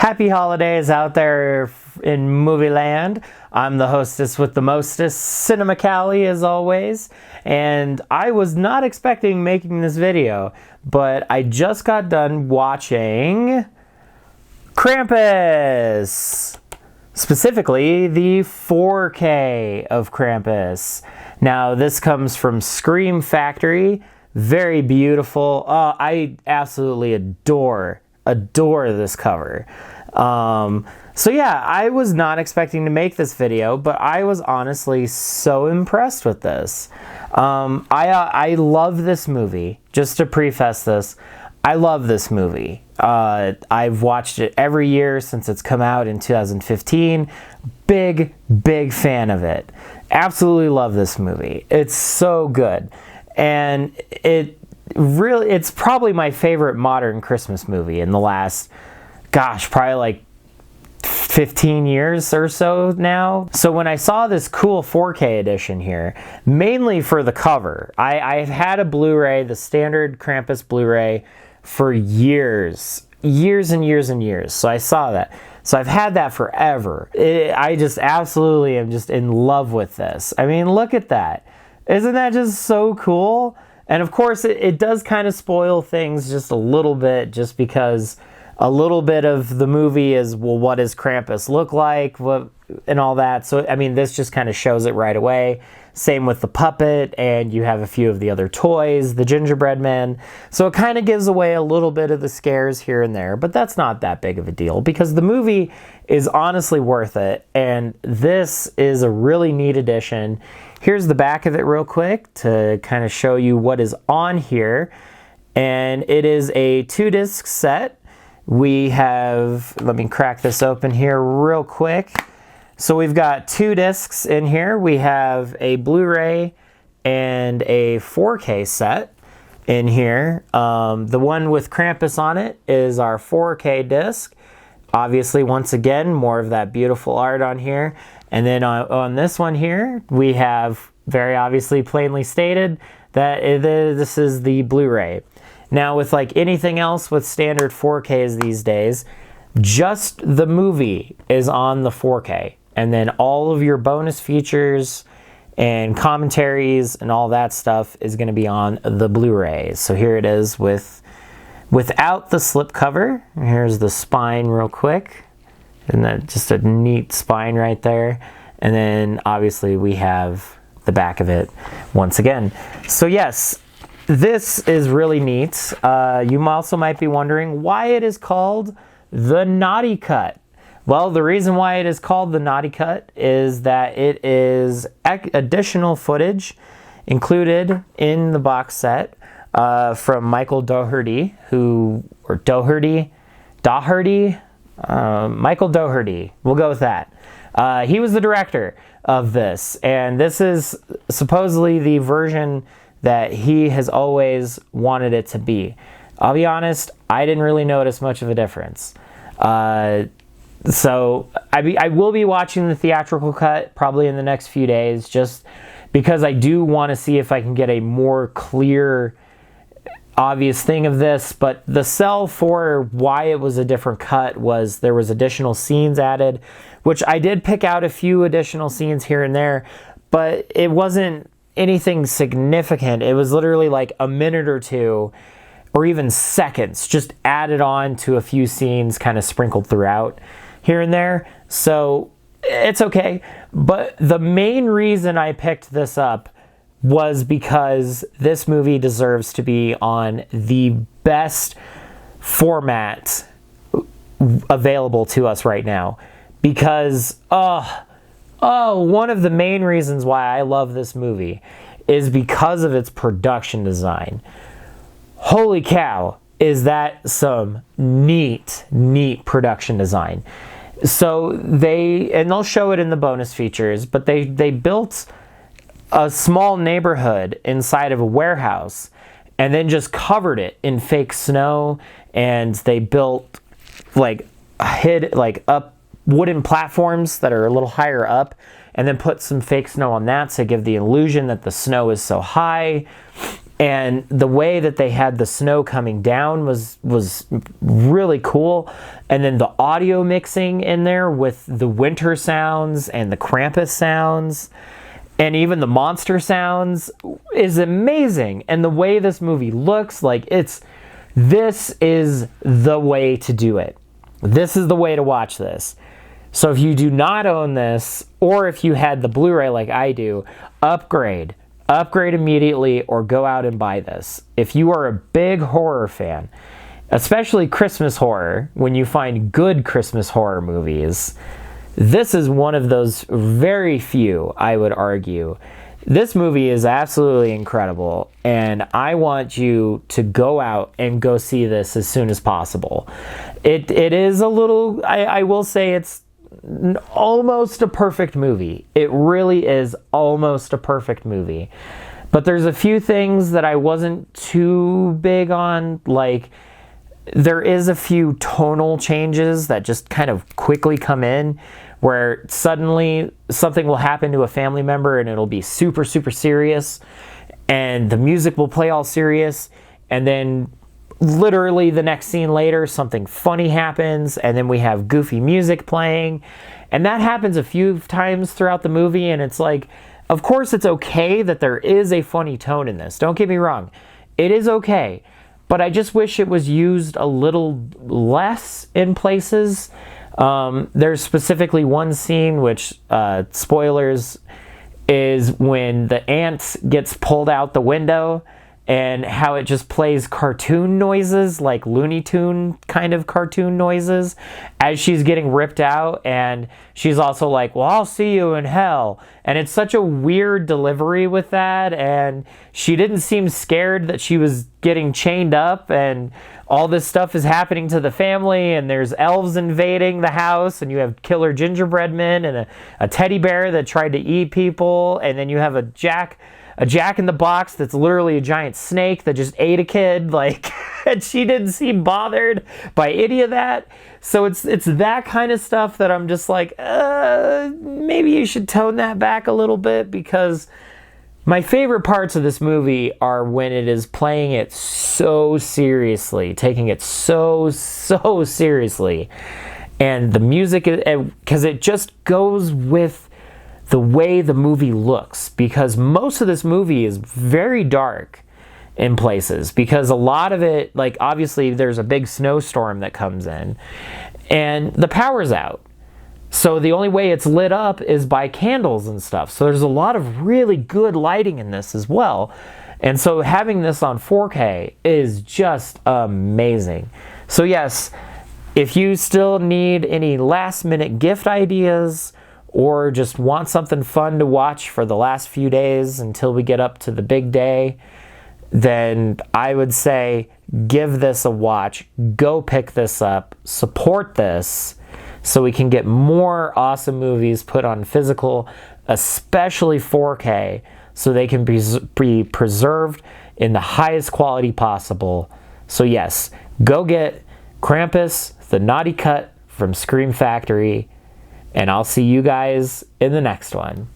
Happy holidays out there in movieland. I'm the hostess with the mostest, Cinemacallie, as always. And I was not expecting making this video, but I just got done watching Krampus. Specifically, the 4K of Krampus. Now, this comes from Scream Factory. Very beautiful. I absolutely adore this cover. So yeah, I was not expecting to make this video, but I was honestly so impressed with this. I love this movie. Just to preface this, I love this movie. I've watched it every year since it's come out in 2015. Big fan of it. Absolutely love this movie. It's so good. And it's probably my favorite modern Christmas movie in the last, probably like 15 years or so now. So when I saw this cool 4K edition here, mainly for the cover, I've had a Blu-ray, the standard Krampus Blu-ray, for years and years. So I saw that. So I've had that forever. I just absolutely am just in love with this. I mean, look at that. Isn't that just so cool? And of course, it does kind of spoil things just a little bit, just because a little bit of the movie is, well, what does Krampus look like, and all that. So, I mean, this just kind of shows it right away. Same with the puppet, and you have a few of the other toys, the gingerbread man. So it kind of gives away a little bit of the scares here and there, but that's not that big of a deal because the movie is honestly worth it, and this is a really neat addition. Here's the back of it real quick to kind of show you what is on here, and it is a 2-disc set. We have, let me crack this open here real quick. So we've got 2 discs in here. We have a Blu-ray and a 4K set in here. The one with Krampus on it is our 4K disc. Obviously, once again, more of that beautiful art on here. And then on this one here, we have very obviously plainly stated that this is the Blu-ray. Now, with like anything else with standard 4Ks these days, just the movie is on the 4K. And then all of your bonus features and commentaries and all that stuff is going to be on the Blu-ray. So here it is without the slipcover. Here's the spine real quick. Isn't that just a neat spine right there? And then obviously we have the back of it once again. So yes, this is really neat. You also might be wondering why it is called the Naughty Cut. Well, the reason why it is called the Naughty Cut is that it is additional footage included in the box set from Michael Dougherty, Michael Dougherty, we'll go with that. He was the director of this, and this is supposedly the version that he has always wanted it to be. I'll be honest, I didn't really notice much of a difference. So I will be watching the theatrical cut probably in the next few days, just because I do want to see if I can get a more clear, obvious thing of this. But the sell for why it was a different cut was there was additional scenes added, which I did pick out a few additional scenes here and there, but it wasn't anything significant. It was literally like a minute or two, or even seconds, just added on to a few scenes kind of sprinkled throughout here and there. So it's okay. But the main reason I picked this up was because this movie deserves to be on the best format available to us right now. Because, one of the main reasons why I love this movie is because of its production design. Holy cow, is that some neat production design. So they'll show it in the bonus features, but they built a small neighborhood inside of a warehouse and then just covered it in fake snow, and they built up wooden platforms that are a little higher up, and then put some fake snow on that to give the illusion that the snow is so high. And the way that they had the snow coming down was really cool. And then the audio mixing in there with the winter sounds and the Krampus sounds and even the monster sounds is amazing. And the way this movie looks, like, this is the way to do it. This is the way to watch this. So if you do not own this, or if you had the Blu-ray like I do, upgrade immediately or go out and buy this. If you are a big horror fan, especially Christmas horror, when you find good Christmas horror movies, this is one of those very few, I would argue. This movie is absolutely incredible, and I want you to go out and go see this as soon as possible. It is a little, I will say it's almost a perfect movie. It really is almost a perfect movie. But there's a few things that I wasn't too big on, like there is a few tonal changes that just kind of quickly come in, where suddenly something will happen to a family member and it'll be super, super serious, and the music will play all serious, and then literally the next scene later something funny happens, and then we have goofy music playing. And that happens a few times throughout the movie, and it's like, of course it's okay that there is a funny tone in this, don't get me wrong, it is okay, but I just wish it was used a little less in places. There's specifically one scene which, spoilers, is when the aunt gets pulled out the window, and how it just plays cartoon noises, like Looney Tune kind of cartoon noises, as she's getting ripped out, and she's also like, well, I'll see you in hell. And it's such a weird delivery with that, and she didn't seem scared that she was getting chained up, and all this stuff is happening to the family, and there's elves invading the house, and you have killer gingerbread men, and a teddy bear that tried to eat people, and then you have a jack in the box that's literally a giant snake that just ate a kid, like, and she didn't seem bothered by any of that. So it's that kind of stuff that I'm just like, maybe you should tone that back a little bit, because my favorite parts of this movie are when it is playing it so seriously, taking it so seriously. And the music, because it just goes with the way the movie looks, because most of this movie is very dark in places, because a lot of it, like, obviously there's a big snowstorm that comes in and the power's out, so the only way it's lit up is by candles and stuff. So there's a lot of really good lighting in this as well, and so having this on 4K is just amazing. So yes, if you still need any last minute gift ideas, or just want something fun to watch for the last few days until we get up to the big day, then I would say give this a watch. Go pick this up. Support this so we can get more awesome movies put on physical, especially 4K, so they can be preserved in the highest quality possible. So yes, go get Krampus, the Naughty Cut from Scream Factory, and I'll see you guys in the next one.